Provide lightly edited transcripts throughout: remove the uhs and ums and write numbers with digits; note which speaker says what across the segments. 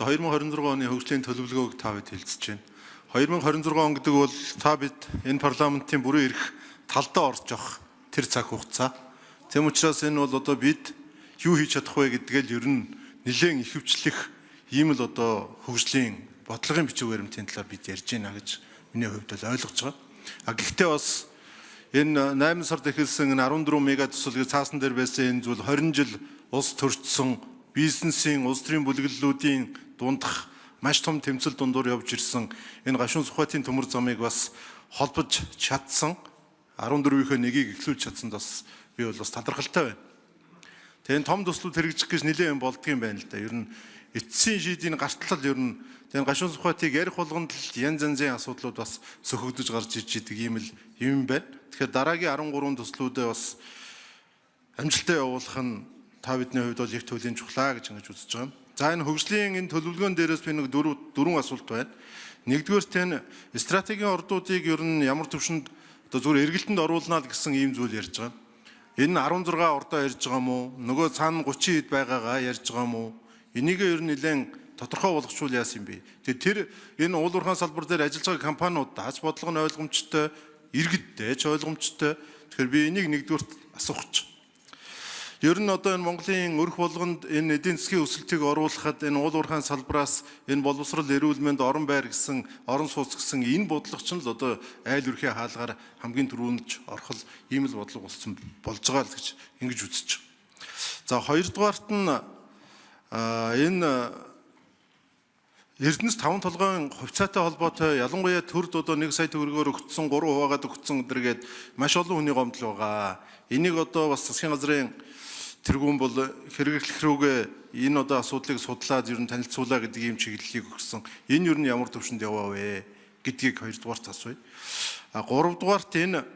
Speaker 1: За 2026 оны хөгжлийн төлөвлөгөөг та бид хэлцэж байна. 2026 он гэдэг бол та бид энэ парламентын бүрэн эрх талдаа орж явах тэр цаг хугацаа. Тэм учраас энэ бол одоо бид юу хийж чадах вэ гэдгээл ер нь нэлээд ихэвчлэх ийм л одоо хөгжлийн бодлогын бичиг баримтын талаар бид ярьж байна гэж миний хувьд бол ойлгож байгаа. Гэхдээ бас энэ 8 сард эхэлсэн 14 мега төсөлгөө цаасан дээр байсан энэ зүйл 20 жил улс төрчсөн бизнесийн улс төрийн бүлэглэлүүдийн дундах маш том тэмцэл дундуур явж ирсэн энэ гашуун Сүхбаатарын төмөр замыг бас холбож чадсан 14-ийнхөө нэгийг эхлүүлж чадсанд бас би бол бас талархалтай байна. Тэгээ том төслүүд хэрэгжих гэж нэлээд болдгийм байна л да. Ер нь эцсийн шийдийн гартлал ер нь тэгээ гашуун Сүхбаатарыг ярих болгонд л янз янзын асуудлууд бас сөхөгдөж гарч иж идэг юм байна. Тэгэхээр дараагийн 13 төслүүдээ бас амжилттай явуулах нь та бидний хувьд бол их төлөвлөж чухлаа гэж ингэж үзэж байгаа юм. За энэ хөгжлийн энэ төлөвлөгөөн дээрээс би нэг дөрвөн асуулт байна. Нэгдүгээрт энэ стратегийн ордуудыг ер нь ямар төвшөнд одоо зүгээр эргэлтэнд оруулнаа гэсэн ийм зүйл ярьж байгаа. Энэ 16 ордоо ярьж байгаа юм уу? Нөгөө цаана 30 хэд байгаагаа ярьж байгаа юм уу? Энийг ер нь нэлээд тодорхой болгочвол яасан юм бэ? Тэгээ тэр энэ уул уурхайн салбар дээр ажиллаж байгаа компаниуд ач бодлого нь ойлгомжтой, иргэдтэй ч ойлгомжтой. Тэгэхээр би энийг нэгдүгээрт асуух гэж. Ер нь одоо энэ Монголын өрх болгонд энэ эдийн засгийн өсөлтийг оруулахад энэ уул уурхайн салбараас энэ боловсрол, эрүүл мэнд, орон байр гэсэн, орон сууц гэсэн энэ бодлого ч л одоо айл өрхийн хаалгаар хамгийн түрүүнд орхол ийм л бодлого болсон болж байгаа л гэж ингэж үзэж байгаа. За хоёрдугаарт нь энэ Эрдэнэс 5 толгойн хувьцаатай холбоотой ялангуяа төрд одоо 1 сая төгрөгөөр өгсөн 3 хуваагаад өгсөн гэдэргээд маш олон хүний гомдол байгаа. Энийг одоо бас засгийн газрын тэргүүн бол хэрэглэх рүүгээ энэ одоо асуудлыг судлаад ер нь танилцуулаа гэдэг ийм чиглэлийг өгсөн. Энэ ер нь ямар төвшөнд яваа вэ гэдгийг хоёрдугаарт асууя. Гуравдугаарт энэ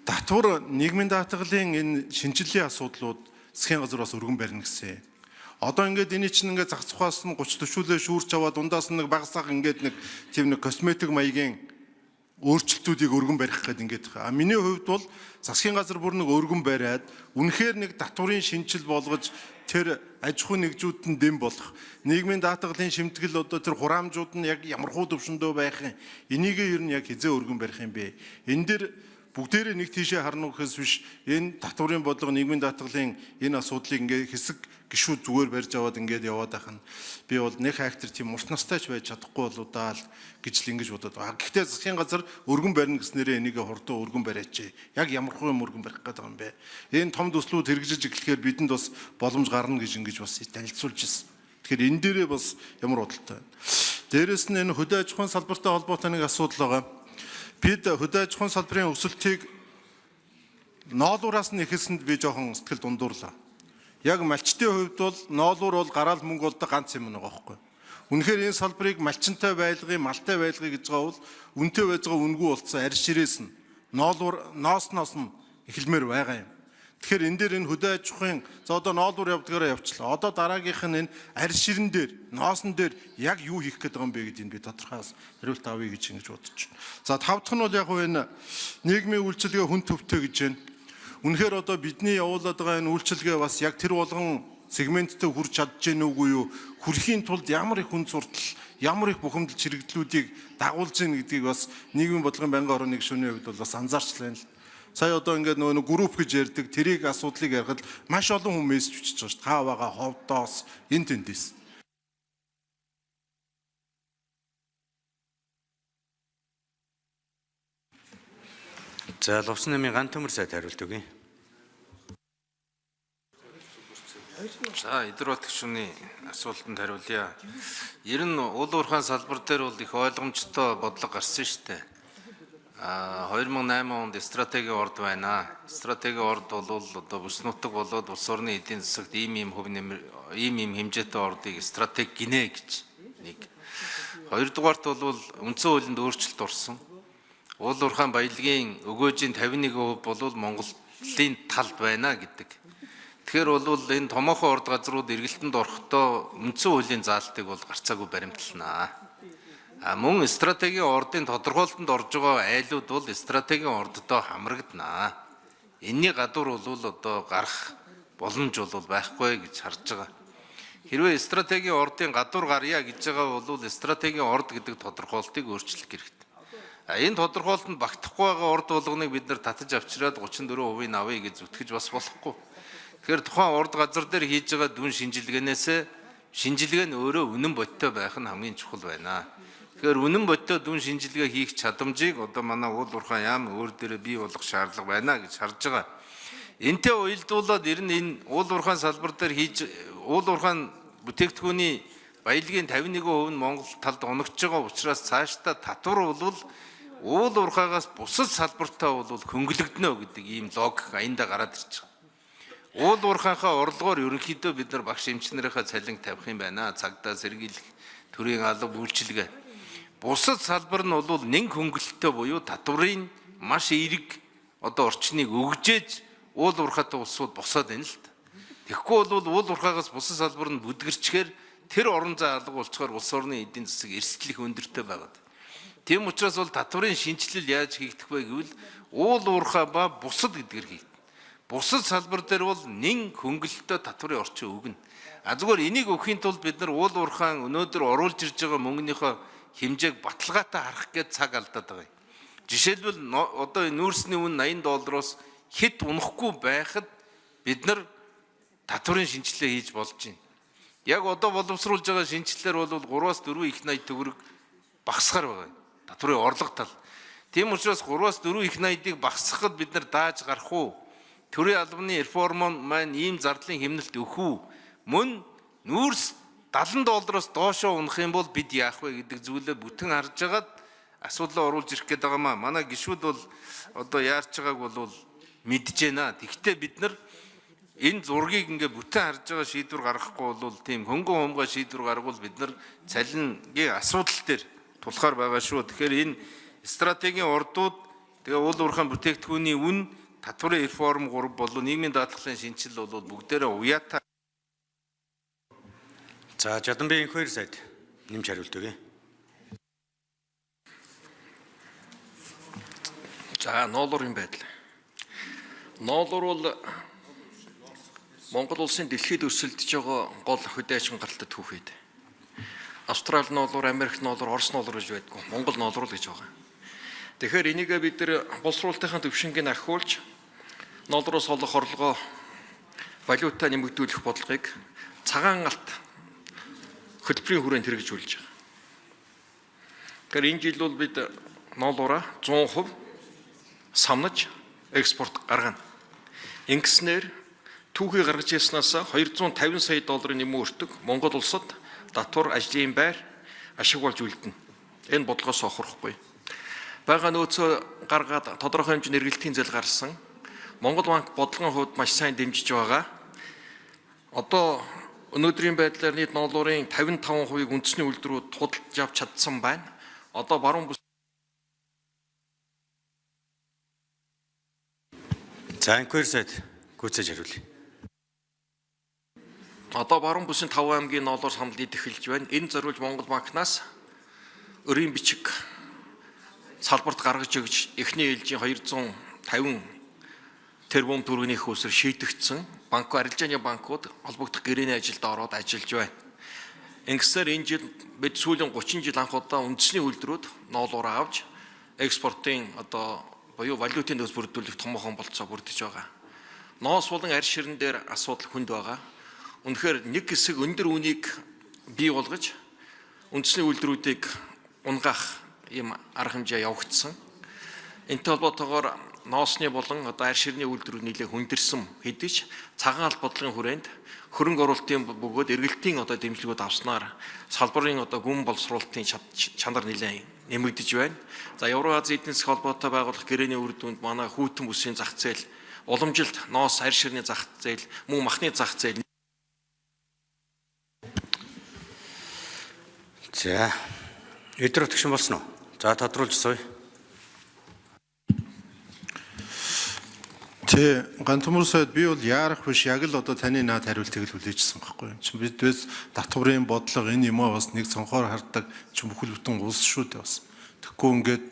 Speaker 1: татвар нийгмийн даатгалын энэ шинжилгээний асуудлууд засгийн газар бас өргөн барина гэсэн. Одоо ингээд энэ чинь ингээд зах цухаас нь 30 төвшүүлээ шүүрч аваад дундаас нь нэг багасаах ингээд нэг тийм нэг косметик маягийн өөрчлөлтүүдийг өргөн барих гэдэг ингээд байгаа. Миний хувьд бол засгийн газар бүр нэг өргөн бариад үнэхээр нэг татварын шинжил болгож тэр аж ахуй нэгжүүдэд дэм болох нийгмийн даатгалын шимтгэл одоо тэр хураамжууд нь яг ямар хуу төвшөндөө байх юм. Энийг ер нь яг хизээ өргөн барих юм бэ? Энэ дэр бүгдээрээ нэг тийшээ харна гэхээс биш энэ татварын бодлого нийгмийн даатгалын энэ асуудлыг ингээд хэсэг гişүүд зүгээр барьж аваад ингээд яваад байх нь би бол нэг хайхтар тийм урт настайч байж чадахгүй болоо даа л гэж л ингэж бодоод байгаа. Гэхдээ засгийн газар өргөн барина гэснээрээ энийг хурдан өргөн бариач. Яг ямар хөө юм өргөн барих гэдэг юм бэ? Энэ том төслүүд хэрэгжиж эхлэхээр бидэнд бас боломж гарна гэж ингэж бас танилцуулж ирсэн. Тэгэхээр энэ дээрээ бас ямар бодолтой байна. Дээрээс нь энэ хөдөө аж ахуйн салбартай холбоотой нэг асуудал байгаа. Бид хөдөө аж ахуйн салбарын өсөлтийг ноолуураас нь ихэлсэнд би жоохон сэтгэл дундуурлаа. Яг малчтын хувьд бол ноолуур бол гараал мөнгө болдог ганц юм нэг байхгүй. Үнэхээр энэ салбарыг малчинтай байлгыг, малтай байлгыг гэж байгаа бол үнэтэй байж байгаа үнгүй болцсон арьс ширээс нь ноолуур ноос нь эхэлмээр байгаа юм. Тэгэхээр энэ дээр энэ хөдөө аж ахуйн за одоо ноолуур явдгаараа явчлаа. Одоо дараагийнх нь энэ арьс ширэн дээр, ноосон дээр яг юу хийх гээд байгаа юм бэ гэдгийг би тодорхойлж хариулт авъя гэж ингэж бодож байна. За тав дахь нь бол яг энэ нийгмийн үйлчилгээ хүн төвтэй гэж байна. Үнэхээр одоо бидний явуулаад байгаа энэ үйлчилгээ бас яг тэр болгон сегменттэй хүрч чадж гэнэ үгүй юу? Хүрхийн тулд ямар их хүн суртал, ямар их бухимдал чирэгдлүүдийг дагуулж гэнэ гэдгийг бас нийгмийн бодлогын байнгын орны гишүүний хувьд бол бас анзаарчлаа л. Сая одоо ингээд нөгөө групп гэж ярьдаг тэрийг асуудлыг ярихад маш олон хүн мессеж бичиж байгаа шүү. Та байгаа ховдоос энэ тэндээс.
Speaker 2: За Лувсан намын Ган Төмөр сайд хариулт өгье.
Speaker 3: За Идэрбат гишүүний асуултанд хариулъя. Ер нь уул уурхайн салбар дээр бол их ойлгомжтой бодлого гарсан шүү дээ. 2008 онд стратегийн орд байна. Стратегийн орд бол одоо бүс нутаг болоод улс орны эдийн засагт ийм хэмжээтэй ордыг стратеги гинэ гэж нэг. Хоёрдугаарт бол үндсэн хуулинд өөрчлөлт орсон. Уул уурхайн баялагын өгөөжийн 51% бол Монголын талд байна гэдэг. Тэгэхээр бол энэ томоохон орд газрууд эргэлтэнд орохдоо үндсэн хуулийн заалтыг бол гарцаагүй баримтлана. Мөн стратегийн ордын тодорхойлолтод орж байгаа айлууд бол стратегийн орддоо хамрагдана. Энэний гадуур бол одоо гарах боломж бол байхгүй гэж харж байгаа. Хэрвээ стратегийн ордын гадуур гарья гэж байгаа бол стратегийн орд гэдэг тодорхойлолтыг өөрчлөх хэрэгтэй. Энэ тодорхойлолтод багтахгүй байгаа орд болгоныг бид нар татаж авчираад 34% авъя гэж зүтгэж бас болохгүй. Тэгэхээр тухайн орд газар дээр хийж байгаа дүн шинжилгээ нь өөрөө үнэн бодиттой байх нь хамгийн чухал байна. Тэгэхээр үнэн бодиттой дүн шинжилгээ хийх чадамжийг одоо манай уул уурхай яам өөр дээрээ бий болгох шаардлага байна гэж харж байгаа. Энтэй уялдуулаад ер нь энэ уул уурхайн салбар дээр уул уурхайн бүтээгдэхүүний баялагын 51% нь Монгол талд оногдож байгаа учраас цаашдаа татвар бол уул уурхайгаас бусад салбартаа бол хөнгөлөгдөнө гэдэг ийм логик аяндаа гараад ирж байгаа. Уул уурхайхаа орлогоор ерөнхийдөө бид нар багш эмчнэрийнхээ цалин тавих юм байна. Цагдаа сэргийлэх, төрийн алба үйлчилгээ. Бусад салбар нь бол нэн хөнгөлөлтөй буюу татврын маш эерэг одоо орчныг өгжээж уул уурхайтай улсууд босоод байна л та. Тэгэхгүй бол уул уурхайгаас бусад салбар нь бүдгэрчгээр тэр орон зай алга болцохоор улс орны эдийн засаг эрсдлэх өндөртэй байгаад. Тийм учраас бол татврын шинжилэл яаж хийгдэх вэ гэвэл уул уурхай ба бусад гэдгээр хийгдэнэ. Бусад салбар дээр бол нэн хөнгөлөлтөй татврын орчин өгнө. Зүгээр энийг өгөхийн тулд бид нар уул уурхайн өнөөдөр оруулж ирж байгаа мөнгөнийхөө хэмжээг баталгаатай харах гээд цаг алдаад байгаа юм. Жишээлбэл одоо нүүрсний үн $80 хэд унахгүй байхад бид нар татврын шинжилгээ хийж болж байна. Яг одоо боловсруулж байгаа шинжилэлээр бол 3-4 их 80 төгрөг багасгаар байгаа. Татврын орлого тал. Тийм учраас 3-4 их 80-ыг багасгахад бид нар дааж гарах уу? Төрийн албаны реформ маань ийм зардлын хэмнэлт өгөх үү? Мөн нүүрс $70 доошоо унах юм бол бид яах вэ гэдэг зүйлээ бүтэн харж агаад асуудлаа оруулж ирэх гээд байгаа маа. Манай гишүүд бол одоо яарч байгааг бол мэдж байна. Тэгвэл бид нар энэ зургийг ингээ бүтэн харж байгаа шийдвэр гаргахгүй бол тийм хөнгөн хумгай шийдвэр гаргавал бид нар цалингийн асуудал дээр тулахаар байгаа шүү. Тэгэхээр энэ стратегийн ордууд тэгээ уул уурхайн бүтээгдэхүүний үн татврын реформ 3 болон нийгмийн даатгалын шинжилэл бол бүгдээрээ уяатай.
Speaker 2: За Жаданбийн 2 сайд нэмж хариулт өгье.
Speaker 4: За ноолуурын байдал. Ноолуур бол Монгол улсын дэлхийд өрсөлдөж байгаа гол хөдөөжин гаралтай түүхэд. Австрали ноолуур, Америк ноолуур, Орос ноолуур гэж байдгүй. Монгол ноолуур гэж байгаа. Тэгэхээр энийг бид нар боловсруулалтын төвшингийг ахиулж ноолууроос олох орлогоо валютаа нэмэгдүүлэх бодлогыг цагаан алт хөтөлбөрийн хүрээнд хэрэгжүүлж байгаа. Тэгэхээр энэ жил бол бид ноолуураа 100% самнаж экспорт гаргана. Ингэснээр түүхий гаргаж ирснаас $250 сая нэмүү өртөг Монгол улсад татвар, ажлын байр ашиг болж үлдэнэ. Энэ бодлогоос охорохгүй. Бага нөөцөө гаргаад тодорхой хэмжээний эргэлтийн зээл гарсан. Монгол банк бодлогын хувьд маш сайн дэмжиж байгаа. Одоо өнөөдрийн байдлаар нийт ноолуурын 55%-ийг үндэсний үйлдвэрүүд худалдаж авч чадсан байна. Одоо баруун
Speaker 2: За 2 сайд гүйцээж хариулъя.
Speaker 4: Одоо баруун бүсийн 5 аймгийн ноолуур самлал идэх эхэлж байна. Энэ зориулж Монгол банкнаас өрийн бичиг салбарт гаргаж өгч эхний ээлжийн 250 тэрбум төгрөгийн хөөсөр шийдэгдсэн арилжааны банкуд холбогдох гэрээний ажилд ороод ажиллаж байна. Ингэснээр энэ жил бид сүүлийн 30 жил анх удаа үндэсний үйлдвэрүүд ноолуураа авч экспортын одоо буюу валютын дэс бүрдүүлэх томоохон болцоо бүрдэж байгаа. Ноос болон арь ширэн дээр асуудал хүнд байгаа. Үнэхээр нэг хэсэг өндөр үнийг бий болгож үндэсний үйлдвэрүүдийг унгаах ийм арга хэмжээ явагдсан. Энтэй холбоотойгоор ноосны болон одоо арь ширний үйлдвэрүүд нэлээд хүндэрсэн хэдий ч цагаан алт бодлогын хүрээнд хөрөнгө оруулалтын бөгөөд эргэлтийн одоо дэмжлэгүүд авснаар салбарын одоо гүн боловсруулалтын чанар нэлээд нэмэгдэж байна. За Евразийн эдийн засгийн холбоотой байгуулах гэрээний үр дүнд манай хүйтэн бүсийн зах зээл уламжилт ноос арь ширний зах зээл мөн махны зах зээл.
Speaker 2: За өдөр төгшин болсон уу? За тодруулж сууя.
Speaker 1: Тэ гантумар сайд би бол яарах биш яг л одоо таны наад хариултыг л хүлээжсэн байхгүй юм. Чи бидээс татврын бодлого энэ юм аа бас нэг цонхоор хардаг чи бүхэл бүтэн улс шүү дээ бас. Тэгэхгүй ингээд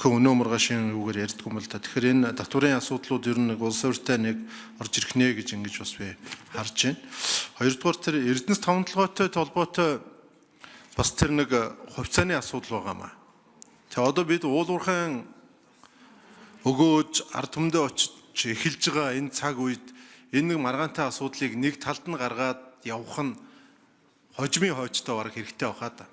Speaker 1: зөвхөн өнөө маргаашийн үгээр ярьдаг юм л да. Тэгэхээр энэ татварын асуудлууд ер нь нэг улс ортой нэг орж ирэх нэ гэж ингэж бас би харж байна. Хоёрдугаар тэр Эрдэнэс тавталгаатай холбоотой бас тэр нэг хувьцааны асуудал байгаамаа. Тэгээ одоо бид уулуурхайн өгөөж ард түмэндээ очиж эхэлж байгаа энэ цаг үед энэ нэг маргаантай асуудлыг нэг талд нь гаргаад явах нь хожимын хойчтой бараг хэрэгтэй байхаа да.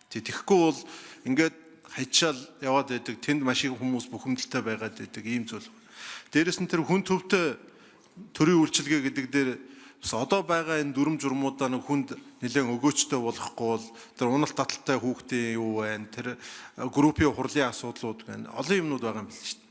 Speaker 1: Тэгэхгүй бол ингээд хайчаал яваад байдаг, тэнд маш их хүмүүс бухимдалтай байгаад байдаг ийм зүйл. Дээрэс нь тэр хүн төвтэй төрийн үйлчилгээ гэдэг дээр бас одоо байгаа энэ дүрм журмуудаа нэг хүнд нэлээд өгөөчтэй болохгүй бол тэр уналт таталтай хүүхдийн юу байна, тэр группийн хурлын асуудлууд байна. Олон юмнууд байгаа юм биш шүү дээ.